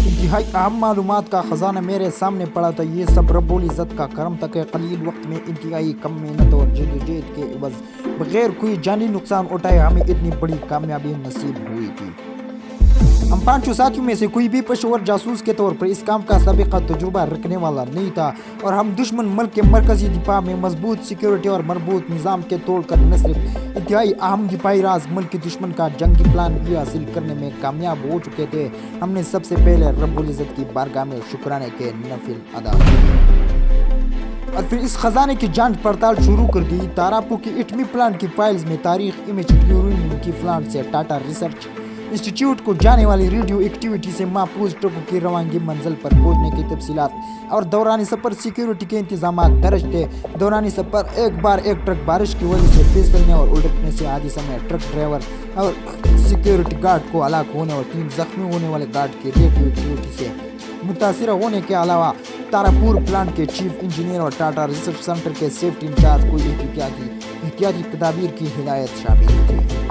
انتہائی اہم معلومات کا خزانہ میرے سامنے پڑا تھا. یہ سب رب العزت کا کرم تھا کہ قلیل وقت میں انتہائی کم محنت اور جدوجہد کے عوض بغیر کوئی جانی نقصان اٹھائے ہمیں اتنی بڑی کامیابی نصیب ہوئی تھی. ہم پانچوں ساتھیوں میں سے کوئی بھی پیشور جاسوس کے طور پر اس کام کا سابقہ تجربہ رکھنے والا نہیں تھا اور ہم دشمن ملک کے مرکزی دفاع میں مضبوط سیکیورٹی اور مربوط نظام کے توڑ کر نہ صرف انتہائی اہم دفاعی راز ملک دشمن کا جنگی پلان بھی حاصل کرنے میں کامیاب ہو چکے تھے. ہم نے سب سے پہلے رب العزت کی بارگاہ میں شکرانے کے نفل ادا کیے اور پھر اس خزانے کی جانچ پڑتال شروع کر دی. تاراپو کی ایٹمی پلانٹ کی فائلز میں تاریخ امیجڈ یورینیم کی پلانٹ سے ٹاٹا ریسرچ انسٹیٹیوٹ کو جانے والی ریڈیو ایکٹیویٹی سے محفوظ ٹرکوں کی روانگی منزل پر پہنچنے کی تفصیلات اور دوران سفر سیکیورٹی کے انتظامات درج تھے. دوران سفر ایک بار ایک ٹرک بارش کی وجہ سے پھسلنے اور الٹنے سے حادثہ میں ٹرک ڈرائیور اور سیکیورٹی گارڈ کو ہلاک ہونے اور 3 زخمی ہونے والے گارڈ کی ریڈیو ایکٹیویٹی سے متاثر ہونے کے علاوہ تاراپور پلانٹ کے چیف انجینئر اور ٹاٹا ریسرچ سینٹر کے سیفٹی انچارج کو احتیاطی تدابیر کی ہدایت شامل تھی.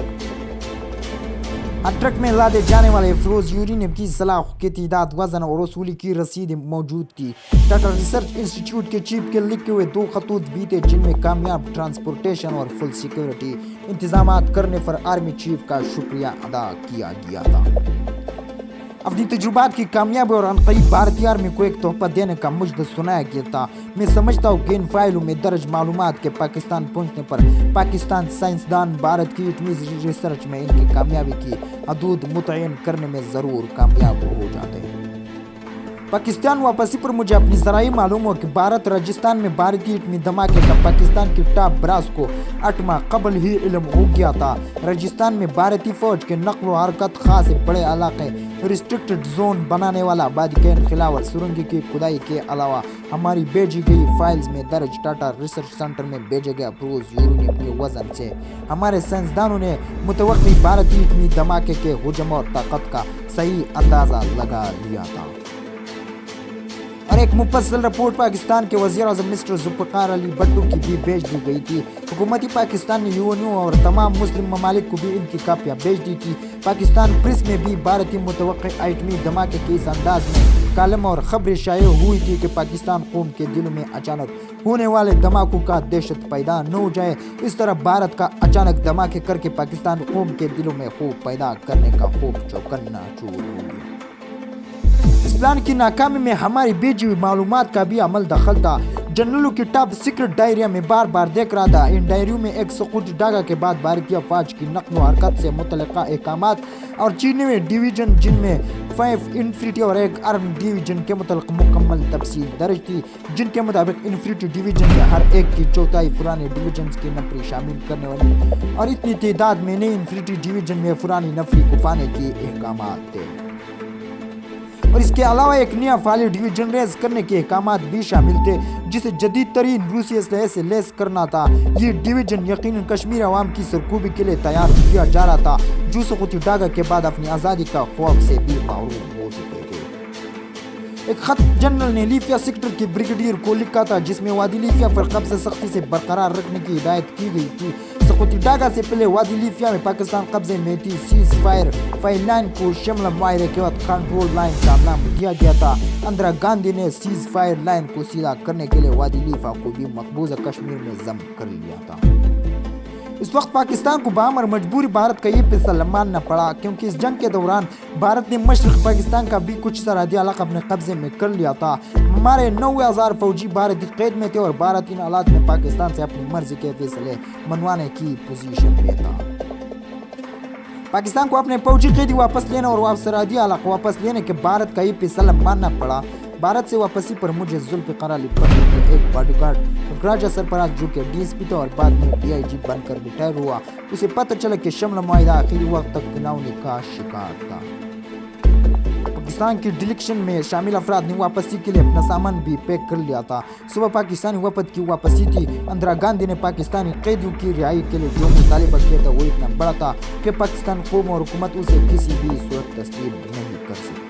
ہر ٹرک میں لادے جانے والے فروز یورینیم کی سلاخ کی تعداد وزن اور وصولی کی رسید موجود تھی. ٹاٹا ریسرچ انسٹیٹیوٹ کے چیف کے لکھے ہوئے 2 خطوط بھی تھے جن میں کامیاب ٹرانسپورٹیشن اور فل سیکیورٹی انتظامات کرنے پر آرمی چیف کا شکریہ ادا کیا گیا تھا. اپنی تجربات کی کامیابی اور عنقریب بھارتی آرمی کو ایک تحفہ دینے کا مجدد سنایا گیا تھا. میں سمجھتا ہوں کہ ان فائلوں میں درج معلومات کے پاکستان پہنچنے پر پاکستان سائنسدان بھارت کی ایٹمی ریسرچ میں ان کی کامیابی کی حدود متعین کرنے میں ضرور کامیاب ہو جاتے ہیں. پاکستان واپسی پر مجھے اپنی ذرائع معلوم ہو کہ بھارت راجستھان میں بھارتی ایٹمی دھماکے کا پاکستان کی ٹاپ براس کو 8 ماہ قبل ہی علم ہو گیا تھا. راجستھان میں بھارتی فوج کے نقل و حرکت خاص بڑے علاقے ریسٹرکٹڈ زون بنانے والا آبادی کے انخلا اور سرنگ کی کھدائی کے علاوہ ہماری بھیجی گئی فائلز میں درج ٹاٹا ریسرچ سینٹر میں بھیجے گیا فروز یورینیم کے وزن سے ہمارے سائنسدانوں نے متوقع بھارتی ایٹمی دھماکے کے حجم اور طاقت کا صحیح اندازہ لگا لیا تھا. اور ایک مفصل رپورٹ پاکستان کے وزیر اعظم مسٹر ذوالفقار علی بھٹو کی بھی بھیج دی گئی تھی. حکومتی پاکستان نے یونیو اور تمام مسلم ممالک کو بھی ان کی کاپیاں بھیج دی تھی. پاکستان پریس میں بھی بھارتی متوقع ایٹمی دھماکے کے اس انداز میں کالم اور خبریں شائع ہوئی تھی کہ پاکستان قوم کے دلوں میں اچانک ہونے والے دھماکوں کا دہشت پیدا نہ ہو جائے. اس طرح بھارت کا اچانک دھماکے کر کے پاکستان قوم کے دلوں میں خوف پیدا کرنے کا خوف چوکنا شروع ہو گیا. اس پلان کی ناکامی میں ہماری بھیجی ہوئی معلومات کا بھی عمل دخل تھا. جنرلوں کی ٹاپ سیکرٹ ڈائریاں میں بار بار دیکھ رہا تھا. ان ڈائریوں میں ایک سقوطی ڈاگا کے بعد بھارتی افواج کی نقل و حرکت سے متعلقہ احکامات اور 4ویں ڈویژن جن میں 5 انفینٹری اور 1 آرم ڈویژن کے متعلق مکمل تفصیل درج تھی جن کے مطابق انفینٹری ڈویژن میں ہر ایک کی چوتھائی پرانے ڈویژنز کی نفری شامل کرنے والی اور اتنی تعداد میں نئی انفینٹری ڈویژن میں پرانی نفری کفانے کی احکامات تھے. اور اس کے علاوہ ایک نیا فعالی ڈویژن ریز کرنے کے احکامات بھی شامل تھے جسے جدید ترین روسی اسلحے سے لیس کرنا تھا. یہ ڈویژن یقیناً کشمیر عوام کی سرکوبی کے لیے تیار کیا جا رہا تھا جو سقوطی ڈاگا کے بعد اپنی آزادی کا خوف سے بھی محروم ہو چکے تھے. ایک خط جنرل نے لیفیا سیکٹر کے بریگیڈیئر کو لکھا تھا جس میں وادی لیفیا پر قبضہ سختی سے برقرار رکھنے کی ہدایت کی گئی تھی. سقوطی ڈاگا سے پہلے وادی لیفیا میں پاکستان قبضے میں تھی. سیز فائر لائن کو شملہ معاہدے کے وقت کنٹرول لائن کا نام دیا گیا تھا. اندرا گاندھی نے سیز فائر لائن کو سیدھا کرنے کے لیے وادی لیفیا کو بھی مقبوضہ کشمیر میں ضم کر لیا تھا. اس وقت پاکستان کو بامر مجبوری بھارت کا یہ فیصلہ ماننا پڑا کیونکہ اس جنگ کے دوران بھارت نے مشرق پاکستان کا بھی کچھ سرحدی علاقہ اپنے قبضے میں کر لیا تھا. ہمارے 90,000 فوجی بھارتی قید میں تھے اور بھارت ان حالات میں پاکستان سے اپنی مرضی کے فیصلے منوانے کی پوزیشن میں تھا. پاکستان کو اپنے فوجی قیدی واپس لینے اور سرحدی علاقہ واپس لینے کے بھارت کا یہ فیصلہ ماننا پڑا. بھارت سے واپسی پر مجھے ذوالفقار علی بھٹو کے ایک باڈی گارڈ راجا سرفراز جو کہ ڈی ایس پی تھا اور بعد میں DIG بن کر ریٹائر ہوا اسے پتہ چلا کہ شملہ معاہدہ آخری وقت تک گناہوں کا شکار تھا. پاکستان کی ڈیلیگیشن میں شامل افراد نے واپسی کے لیے اپنا سامان بھی پیک کر لیا تھا. صبح پاکستانی وفد کی واپسی تھی. اندرا گاندھی نے پاکستانی قیدیوں کی رہائی کے لیے جو مطالبہ کیا تھا وہ اتنا بڑا تھا کہ پاکستان قوم اور حکومت اسے کسی بھی صورت تسلیم نہیں کر سکتی.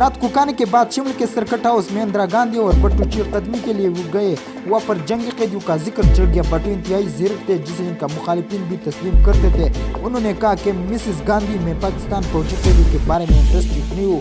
رات کو کھانے کے بعد شمل کے سرکٹ ہاؤس میں اندرا گاندھی اور بٹو چیر قدمی کے لیے گئے. وہاں پر جنگی قیدیوں کا ذکر چڑھ گیا. بٹو انتہائی زیرک تھے جسے ان کا مخالفین بھی تسلیم کرتے تھے. انہوں نے کہا کہ مسز گاندھی میں پاکستان فوجی قیدیوں کے بارے میں انٹرسٹڈ نہیں ہوں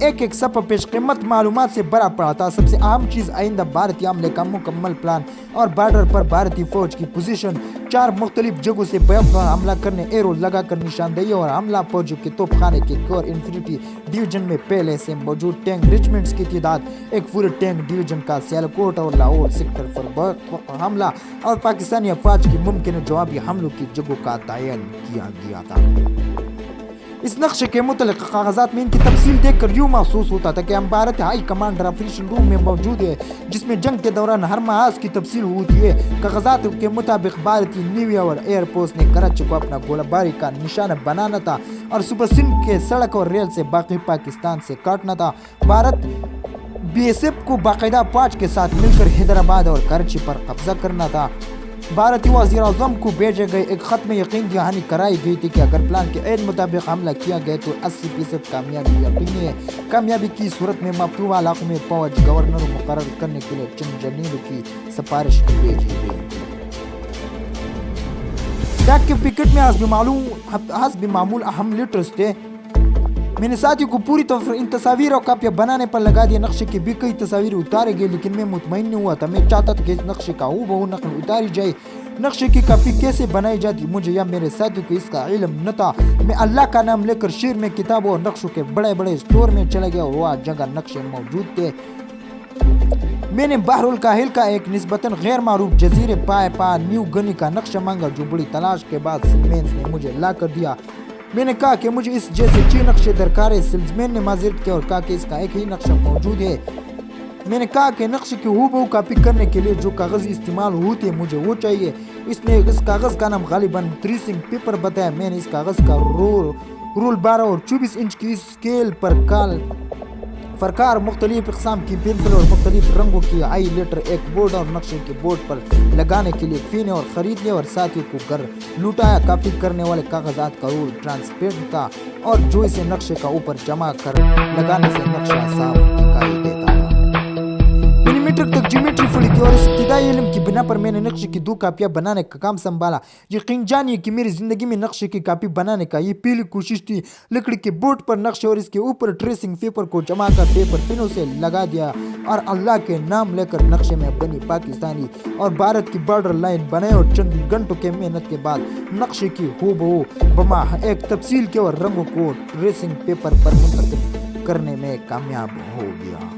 ایک ایک صفحہ پیش قیمت معلومات سے بھرا پڑا تھا۔ سب سے اہم چیز آئندہ بھارتی حملے کا مکمل پلان اور بارڈر پر بھارتی فوج کی پوزیشن۔ 4 مختلف جگہوں سے بیک دور حملہ کرنے، ایرو لگا کر نشاندہی اور حملہ فوجوں کے توپ خانے کے کور انفینٹری ڈویژن میں پہلے سے موجود ٹینک ریجمنٹس کی تعداد، ایک پورے ٹینک ڈویژن کا سیالکوٹ اور لاہور سیکٹر پر بیک وقت حملہ اور پاکستانی افواج کی ممکنہ جوابی حملوں کی جگہوں کا تعین کیا گیا تھا۔ اس نقشے کے متعلق کاغذات میں ان کی تفصیل دیکھ کر یوں محسوس ہوتا تھا کہ ہم بھارت ہائی کمانڈر آپریشن روم میں موجود ہے، جس میں جنگ کے دوران ہر محاذ کی تفصیل ہوتی ہے۔ کاغذات کے مطابق بھارتی نیوی اور ایئر فورس نے کراچی کو اپنا گولہ باری کا نشانہ بنانا تھا اور صوبہ سندھ کے سڑک اور ریل سے باقی پاکستان سے کاٹنا تھا۔ بھارت BSF کو باقاعدہ فوج کے ساتھ مل کر حیدرآباد اور کراچی پر قبضہ کرنا تھا۔ بھارتی وزیر اعظم کو بھیجے گئے ایک خط میں یقین دہانی کرائی گئی تھی کہ اگر پلان کے عین مطابق حملہ کیا گیا تو 80% کامیابی یقینی ہے۔ کامیابی کی صورت میں مفتوحہ علاقوں میں فوج گورنر مقرر کرنے کے لیے چند جنرلوں کی سفارش بھیجی گئی۔ ڈاک کے پیکٹ میں حسب معمول اہم لیٹرز تھے۔ میں نے ساتھیوں کو پوری طور پر ان تصاویر اور کاپیاں بنانے پر لگا دیا۔ نقشے کی بھی کئی تصاویر اتارے گئے، لیکن میں مطمئن نہیں ہوا تھا۔ میں چاہتا تھا کہ اس نقشے کا ہو نقل اتاری جائے۔ نقشے کی کاپی کیسے بنائی جاتی، مجھے یا میرے ساتھیوں کو اس کا علم نہ تھا۔ میں اللہ کا نام لے کر شہر میں کتابوں اور نقشوں کے بڑے بڑے اسٹور میں چلا گیا اور وہاں جگہ نقشے موجود تھے۔ میں نے بحر الکاہل کا ایک نسبتاً غیر معروف جزیرے پا نیو گنی کا نقشہ مانگا، جو بڑی تلاش کے بعد سیلمینز نے مجھے لا کر دیا۔ میں نے کہا کہ مجھے اس جیسے 6 نقشے درکار ہے۔ سیلزمین نے معذرت کی اور کہا کہ اس کا ایک ہی نقشہ موجود ہے۔ میں نے کہا کہ نقشے کی ہو کاپی کرنے کے لیے جو کاغذ استعمال ہوتے ہیں مجھے وہ چاہیے۔ اس نے اس کاغذ کا نام غالباً ٹریسنگ پیپر بتایا۔ میں نے اس کاغذ کا رول 12 اور 24 انچ کی اسکیل پر فرکار مختلف اقسام کی پینسل اور مختلف رنگوں کی آئی لیٹر ایک بورڈ اور نقشے کے بورڈ پر لگانے کے لیے پینے اور خریدنے اور ساتھیوں کو گھر لوٹایا۔ کاپی کرنے والے کاغذات کا رول ٹرانسپیرنٹ تھا اور جو اسے نقشے کا اوپر جمع کر لگانے سے نقشہ صاف دکھائی دیتا تھا۔ ملی میٹر تک جیومیٹری پڑھی تھی اور اس ابتدائی علم کی بنا پر میں نے نقشے کی 2 کاپیاں بنانے کا کام سنبھالا۔ یقین جانیے کہ میری زندگی میں نقشے کی کاپی بنانے کا یہ پہلی کوشش تھی۔ لکڑی کے بورڈ پر نقشے اور اس کے اوپر ٹریسنگ پیپر کو جما کر پیپر پنوں سے لگا دیا اور اللہ کے نام لے کر نقشے میں بنی پاکستانی اور بھارت کی بارڈر لائن بنائے اور چند گھنٹوں کے محنت کے بعد نقشے کی ہو بما ایک تفصیل کے اور رنگوں کو ٹریسنگ پیپر پر منتخب کرنے میں کامیاب ہو گیا۔